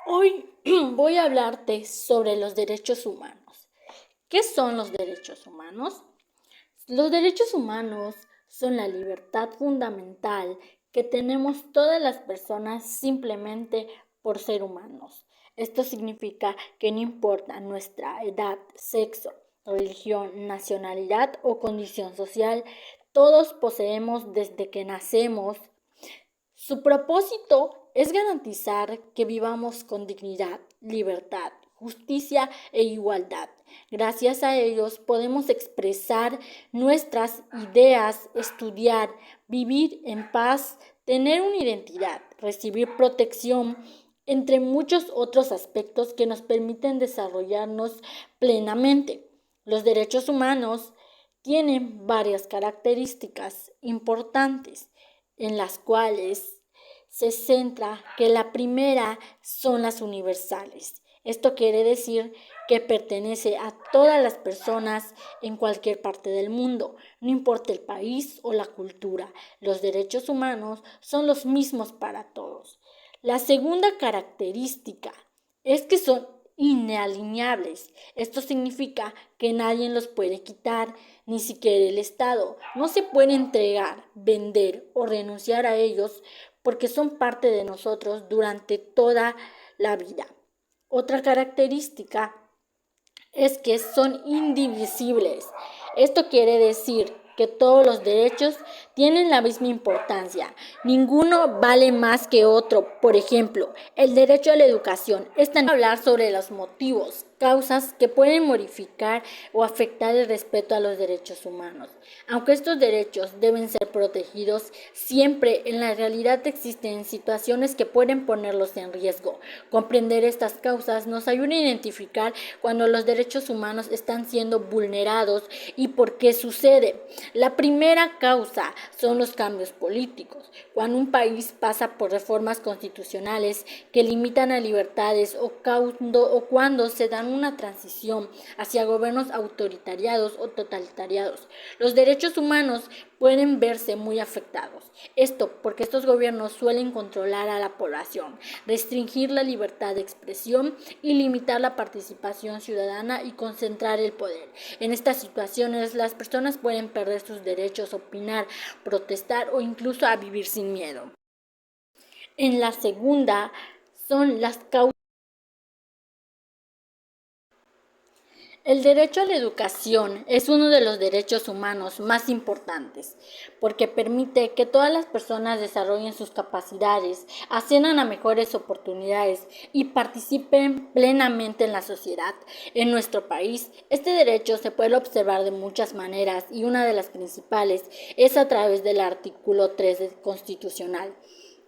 Hoy voy a hablarte sobre los derechos humanos. ¿Qué son los derechos humanos? Los derechos humanos son la libertad fundamental que tenemos todas las personas simplemente por ser humanos. Esto significa que no importa nuestra edad, sexo, religión, nacionalidad o condición social, todos poseemos desde que nacemos. Su propósito es garantizar que vivamos con dignidad, libertad, justicia e igualdad. Gracias a ellos podemos expresar nuestras ideas, estudiar, vivir en paz, tener una identidad, recibir protección, entre muchos otros aspectos que nos permiten desarrollarnos plenamente. Los derechos humanos tienen varias características importantes en las cuales se centra que la primera son las universales. Esto quiere decir que pertenece a todas las personas en cualquier parte del mundo, no importa el país o la cultura. Los derechos humanos son los mismos para todos. La segunda característica es que son inalineables. Esto significa que nadie los puede quitar, ni siquiera el Estado. No se puede entregar, vender o renunciar a ellos porque son parte de nosotros durante toda la vida. Otra característica es que son indivisibles. Esto quiere decir que todos los derechos tienen la misma importancia. Ninguno vale más que otro. Por ejemplo, el derecho a la educación. Hablar sobre los motivos, causas que pueden modificar o afectar el respeto a los derechos humanos. Aunque estos derechos deben ser protegidos, siempre en la realidad existen situaciones que pueden ponerlos en riesgo. Comprender estas causas nos ayuda a identificar cuando los derechos humanos están siendo vulnerados y por qué sucede. La primera causa son los cambios políticos. Cuando un país pasa por reformas constitucionales que limitan a libertades o cuando se dan una transición hacia gobiernos autoritariados o totalitariados, los derechos humanos pueden verse muy afectados. Esto porque estos gobiernos suelen controlar a la población, restringir la libertad de expresión y limitar la participación ciudadana y concentrar el poder. En estas situaciones, las personas pueden perder sus derechos a opinar, protestar o incluso a vivir sin miedo. En la segunda son las causas. El derecho a la educación es uno de los derechos humanos más importantes porque permite que todas las personas desarrollen sus capacidades, asciendan a mejores oportunidades y participen plenamente en la sociedad. En nuestro país, este derecho se puede observar de muchas maneras y una de las principales es a través del artículo 3 constitucional.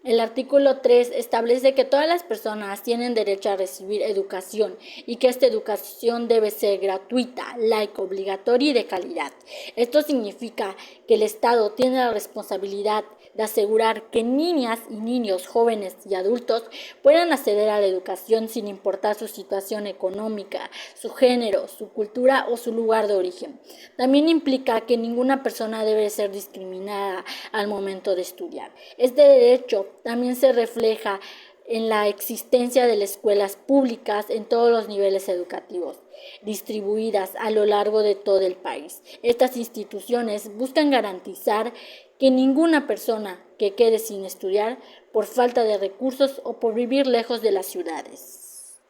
El artículo 3 establece que todas las personas tienen derecho a recibir educación y que esta educación debe ser gratuita, laica, obligatoria y de calidad. Esto significa que el Estado tiene la responsabilidad de asegurar que niñas y niños, jóvenes y adultos puedan acceder a la educación sin importar su situación económica, su género, su cultura o su lugar de origen. También implica que ninguna persona debe ser discriminada al momento de estudiar. Este derecho también se refleja en la existencia de las escuelas públicas en todos los niveles educativos, distribuidas a lo largo de todo el país. Estas instituciones buscan garantizar que ninguna persona que quede sin estudiar por falta de recursos o por vivir lejos de las ciudades.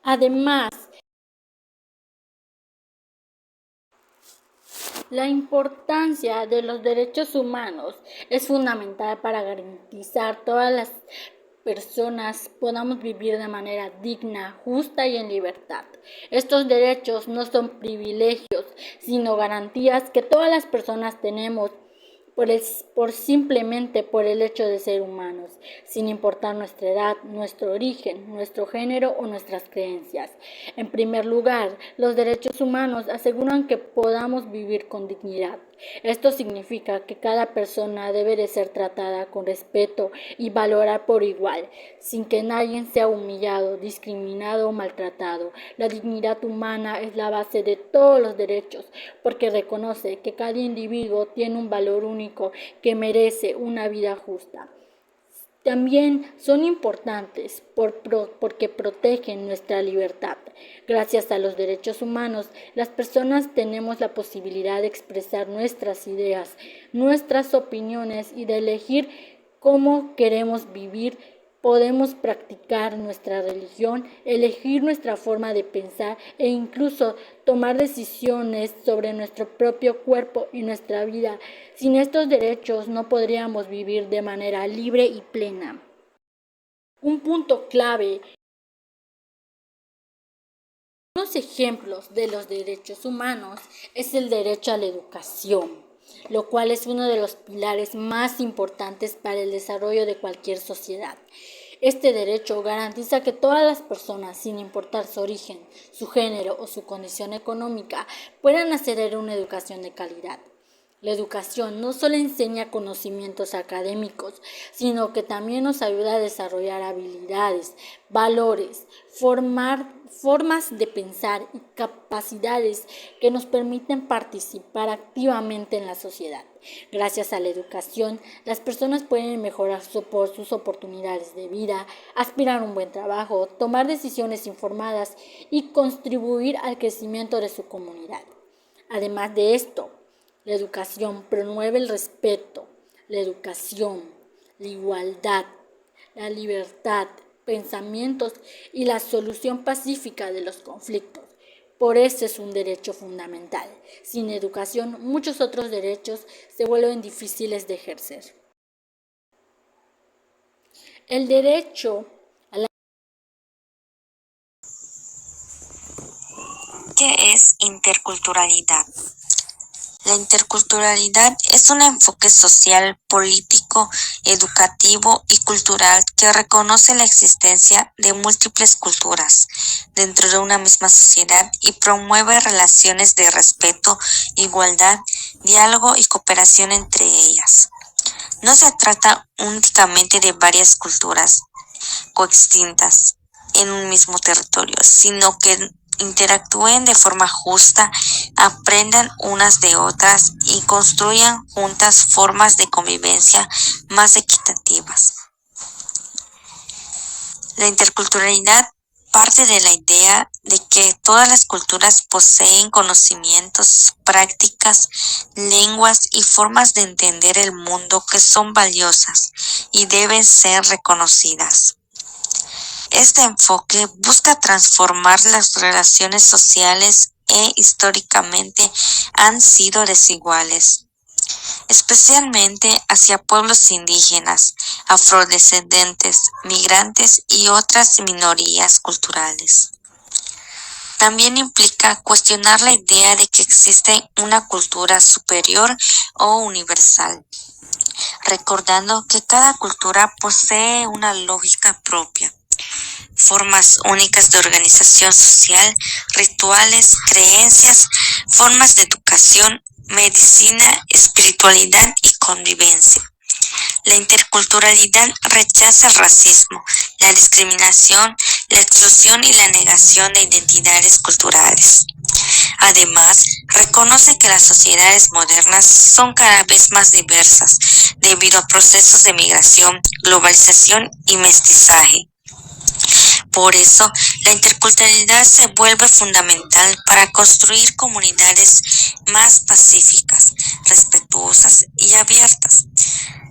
Además, la importancia de los derechos humanos es fundamental para garantizar todas las personas podamos vivir de manera digna, justa y en libertad. Estos derechos no son privilegios, sino garantías que todas las personas tenemos simplemente por el hecho de ser humanos, sin importar nuestra edad, nuestro origen, nuestro género o nuestras creencias. En primer lugar, los derechos humanos aseguran que podamos vivir con dignidad. Esto significa que cada persona debe de ser tratada con respeto y valorada por igual, sin que nadie sea humillado, discriminado o maltratado. La dignidad humana es la base de todos los derechos, porque reconoce que cada individuo tiene un valor único que merece una vida justa. También son importantes porque protegen nuestra libertad. Gracias a los derechos humanos, las personas tenemos la posibilidad de expresar nuestras ideas, nuestras opiniones y de elegir cómo queremos vivir. Podemos practicar nuestra religión, elegir nuestra forma de pensar e incluso tomar decisiones sobre nuestro propio cuerpo y nuestra vida. Sin estos derechos no podríamos vivir de manera libre y plena. Un punto clave. Unos ejemplos de los derechos humanos es el derecho a la educación, lo cual es uno de los pilares más importantes para el desarrollo de cualquier sociedad. Este derecho garantiza que todas las personas, sin importar su origen, su género o su condición económica, puedan acceder a una educación de calidad. La educación no solo enseña conocimientos académicos, sino que también nos ayuda a desarrollar habilidades, valores, formas de pensar y capacidades que nos permiten participar activamente en la sociedad. Gracias a la educación, las personas pueden mejorar sus oportunidades de vida, aspirar a un buen trabajo, tomar decisiones informadas y contribuir al crecimiento de su comunidad. Además de esto, la educación promueve el respeto, la educación, la igualdad, la libertad, pensamientos y la solución pacífica de los conflictos. Por eso es un derecho fundamental. Sin educación, muchos otros derechos se vuelven difíciles de ejercer. El derecho a la... ¿Qué es interculturalidad? La interculturalidad es un enfoque social, político, educativo y cultural que reconoce la existencia de múltiples culturas dentro de una misma sociedad y promueve relaciones de respeto, igualdad, diálogo y cooperación entre ellas. No se trata únicamente de varias culturas coexistas en un mismo territorio, sino que interactúen de forma justa, aprendan unas de otras y construyan juntas formas de convivencia más equitativas. La interculturalidad parte de la idea de que todas las culturas poseen conocimientos, prácticas, lenguas y formas de entender el mundo que son valiosas y deben ser reconocidas. Este enfoque busca transformar las relaciones sociales que históricamente han sido desiguales, especialmente hacia pueblos indígenas, afrodescendientes, migrantes y otras minorías culturales. También implica cuestionar la idea de que existe una cultura superior o universal, recordando que cada cultura posee una lógica propia, formas únicas de organización social, rituales, creencias, formas de educación, medicina, espiritualidad y convivencia. La interculturalidad rechaza el racismo, la discriminación, la exclusión y la negación de identidades culturales. Además, reconoce que las sociedades modernas son cada vez más diversas debido a procesos de migración, globalización y mestizaje. Por eso, la interculturalidad se vuelve fundamental para construir comunidades más pacíficas, respetuosas y abiertas.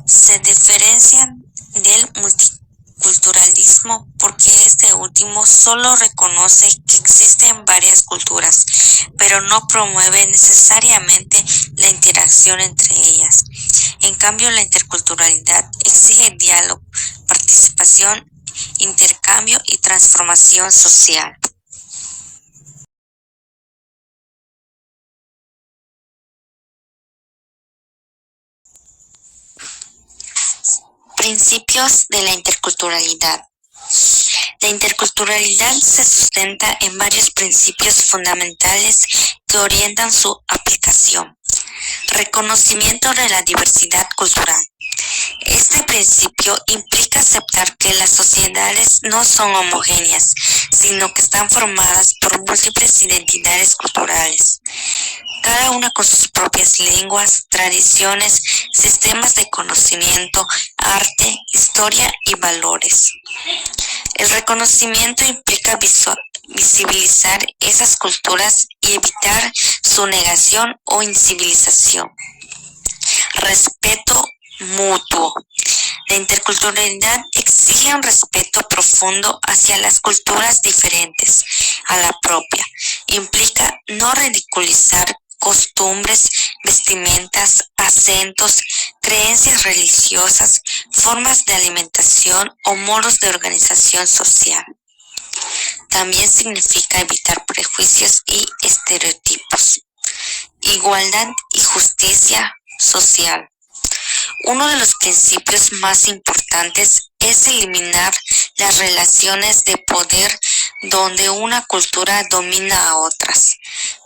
Se diferencian del multiculturalismo porque este último solo reconoce que existen varias culturas, pero no promueve necesariamente la interacción entre ellas. En cambio, la interculturalidad exige diálogo, participación, intercambio y transformación social. Principios de la interculturalidad. La interculturalidad se sustenta en varios principios fundamentales que orientan su aplicación. Reconocimiento de la diversidad cultural. Este principio implica aceptar que las sociedades no son homogéneas, sino que están formadas por múltiples identidades culturales, cada una con sus propias lenguas, tradiciones, sistemas de conocimiento, arte, historia y valores. El reconocimiento implica visibilizar esas culturas y evitar su negación o incivilización. Respeto mutuo. La interculturalidad exige un respeto profundo hacia las culturas diferentes a la propia. Implica no ridiculizar costumbres, vestimentas, acentos, creencias religiosas, formas de alimentación o modos de organización social. También significa evitar prejuicios y estereotipos. Igualdad y justicia social. Uno de los principios más importantes es eliminar las relaciones de poder donde una cultura domina a otras.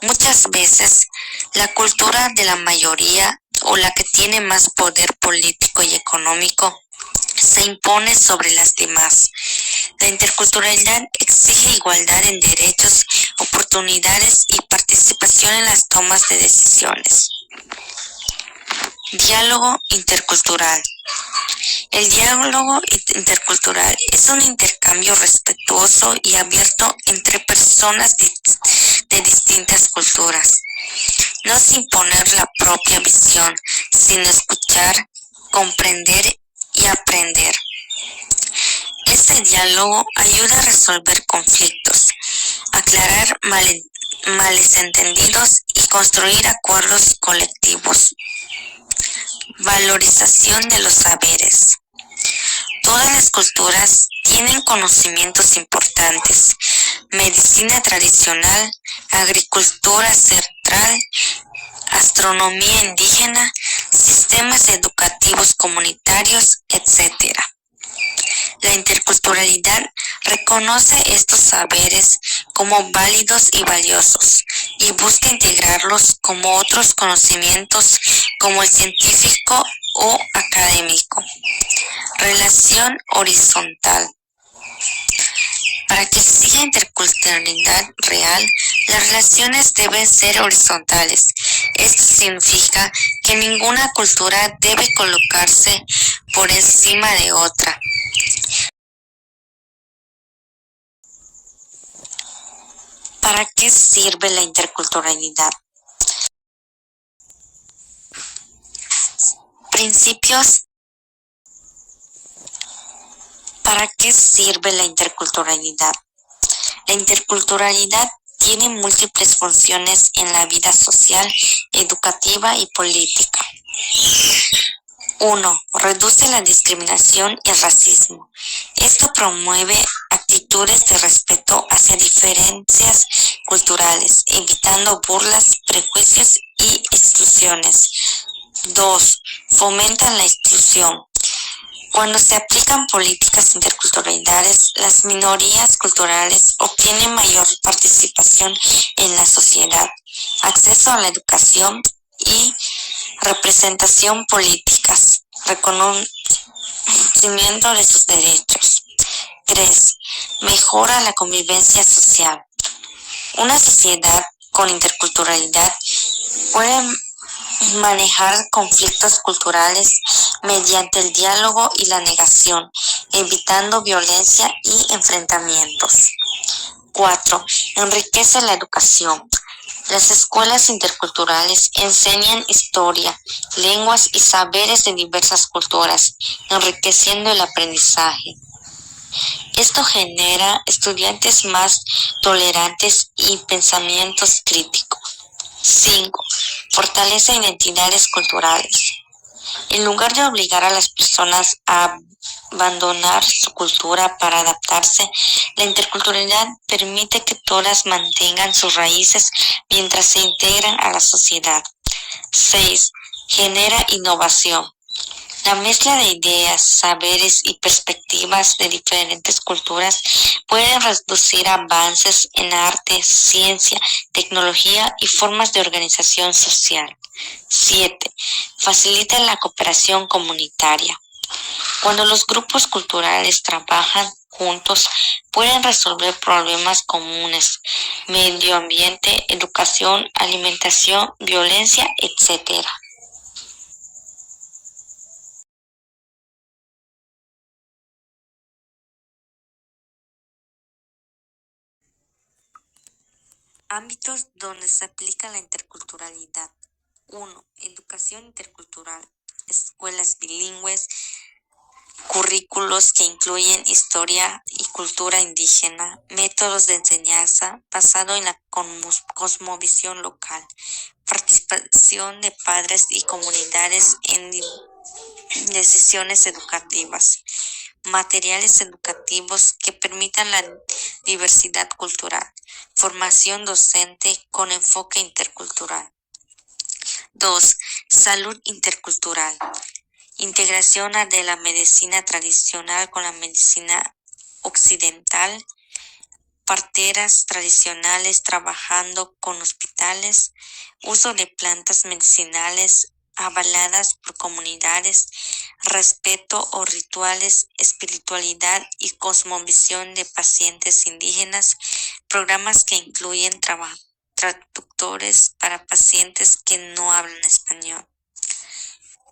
Muchas veces, la cultura de la mayoría o la que tiene más poder político y económico se impone sobre las demás. La interculturalidad exige igualdad en derechos, oportunidades y participación en las tomas de decisiones. Diálogo intercultural. El diálogo intercultural es un intercambio respetuoso y abierto entre personas de distintas culturas. No es imponer la propia visión, sino escuchar, comprender y aprender. Este diálogo ayuda a resolver conflictos, aclarar malentendidos y construir acuerdos colectivos. Valorización de los saberes. Todas las culturas tienen conocimientos importantes: medicina tradicional, agricultura ancestral, astronomía indígena, sistemas educativos comunitarios, etc. La interculturalidad reconoce estos saberes como válidos y valiosos y busca integrarlos como otros conocimientos como el científico o académico. Relación horizontal. Para que exista interculturalidad real, las relaciones deben ser horizontales. Esto significa que ninguna cultura debe colocarse por encima de otra. ¿Para qué sirve la interculturalidad? Principios. ¿Para qué sirve la interculturalidad? La interculturalidad tiene múltiples funciones en la vida social, educativa y política. 1. Reduce la discriminación y el racismo. Esto promueve actitudes de respeto hacia diferencias culturales, evitando burlas, prejuicios y exclusiones. 2. Fomenta la inclusión. Cuando se aplican políticas interculturales, las minorías culturales obtienen mayor participación en la sociedad, acceso a la educación y representación políticas, reconocimiento de sus derechos. 3. Mejora la convivencia social. Una sociedad con interculturalidad puede manejar conflictos culturales mediante el diálogo y la negación, evitando violencia y enfrentamientos. 4. Enriquece la educación. Las escuelas interculturales enseñan historia, lenguas y saberes de diversas culturas, enriqueciendo el aprendizaje. Esto genera estudiantes más tolerantes y pensamientos críticos. 5. Fortalece identidades culturales. En lugar de obligar a las personas a abandonar su cultura para adaptarse, la interculturalidad permite que todas mantengan sus raíces mientras se integran a la sociedad. 6. Genera innovación. La mezcla de ideas, saberes y perspectivas de diferentes culturas puede reducir avances en arte, ciencia, tecnología y formas de organización social. 7. Facilita la cooperación comunitaria. Cuando los grupos culturales trabajan juntos, pueden resolver problemas comunes: medio ambiente, educación, alimentación, violencia, etc. Ámbitos donde se aplica la interculturalidad. 1. Educación intercultural. Escuelas bilingües, currículos que incluyen historia y cultura indígena, métodos de enseñanza basado en la cosmovisión local, participación de padres y comunidades en decisiones educativas, materiales educativos que permitan la diversidad cultural, formación docente con enfoque intercultural. 2. Salud intercultural. Integración de la medicina tradicional con la medicina occidental, parteras tradicionales trabajando con hospitales, uso de plantas medicinales avaladas por comunidades, respeto o rituales, espiritualidad y cosmovisión de pacientes indígenas, programas que incluyen traductores para pacientes que no hablan español.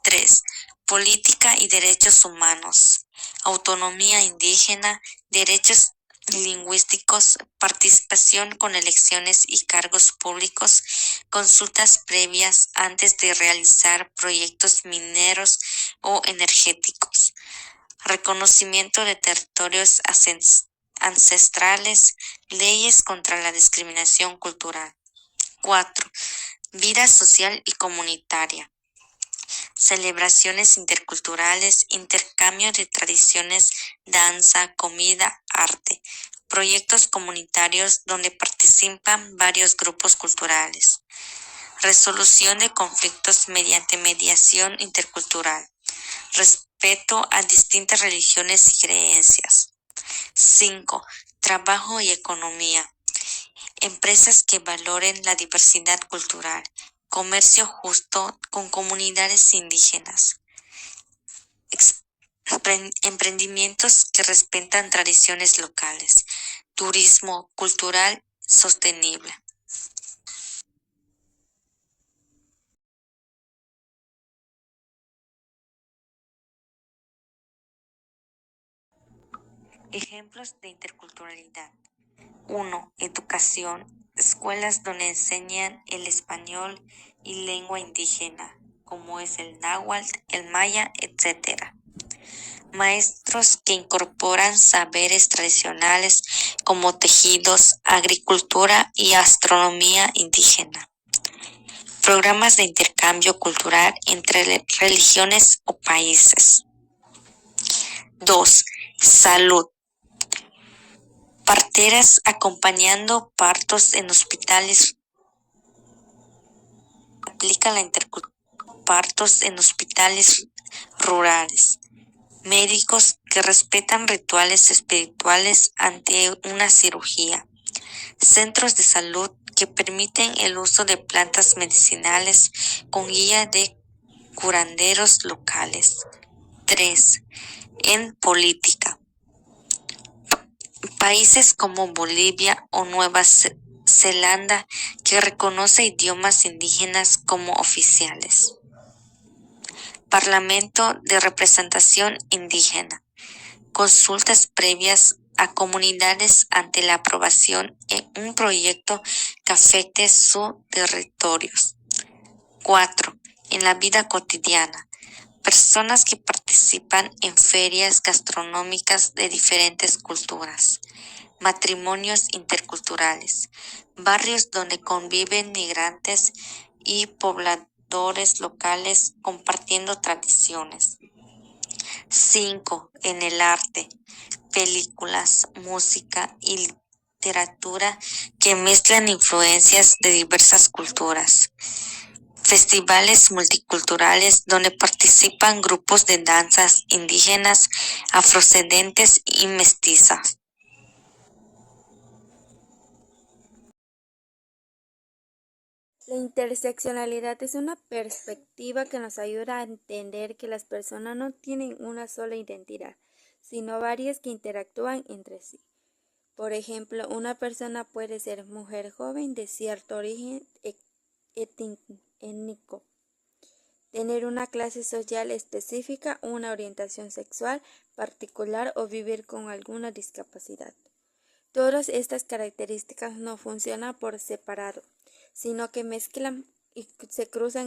3. Política y derechos humanos, autonomía indígena, derechos lingüísticos, participación con elecciones y cargos públicos, consultas previas antes de realizar proyectos mineros o energéticos, reconocimiento de territorios ancestrales, leyes contra la discriminación cultural. 4. Vida social y comunitaria. Celebraciones interculturales, intercambio de tradiciones, danza, comida, arte, proyectos comunitarios donde participan varios grupos culturales, resolución de conflictos mediante mediación intercultural, respeto a distintas religiones y creencias. 5. Trabajo y economía. Empresas que valoren la diversidad cultural, comercio justo con comunidades indígenas, emprendimientos que respetan tradiciones locales, turismo cultural sostenible. Ejemplos de interculturalidad. 1. Educación. Escuelas donde enseñan el español y lengua indígena, como es el náhuatl, el maya, etc. Maestros que incorporan saberes tradicionales como tejidos, agricultura y astronomía indígena. Programas de intercambio cultural entre religiones o países. 2. Salud. Parteras acompañando partos en hospitales. Aplica la partos en hospitales rurales. Médicos que respetan rituales espirituales ante una cirugía. Centros de salud que permiten el uso de plantas medicinales con guía de curanderos locales. 3. En política. Países como Bolivia o Nueva Zelanda que reconoce idiomas indígenas como oficiales. Parlamento de representación indígena. Consultas previas a comunidades ante la aprobación en un proyecto que afecte sus territorios. 4. En la vida cotidiana. Personas que participan en ferias gastronómicas de diferentes culturas. Matrimonios interculturales. Barrios donde conviven migrantes y pobladores locales compartiendo tradiciones. 5. En el arte. Películas, música y literatura que mezclan influencias de diversas culturas. Festivales multiculturales donde participan grupos de danzas indígenas, afrodescendientes y mestizas. La interseccionalidad es una perspectiva que nos ayuda a entender que las personas no tienen una sola identidad, sino varias que interactúan entre sí. Por ejemplo, una persona puede ser mujer joven de cierto origen étnico, tener una clase social específica, una orientación sexual particular o vivir con alguna discapacidad. Todas estas características no funcionan por separado, sino que mezclan y se cruzan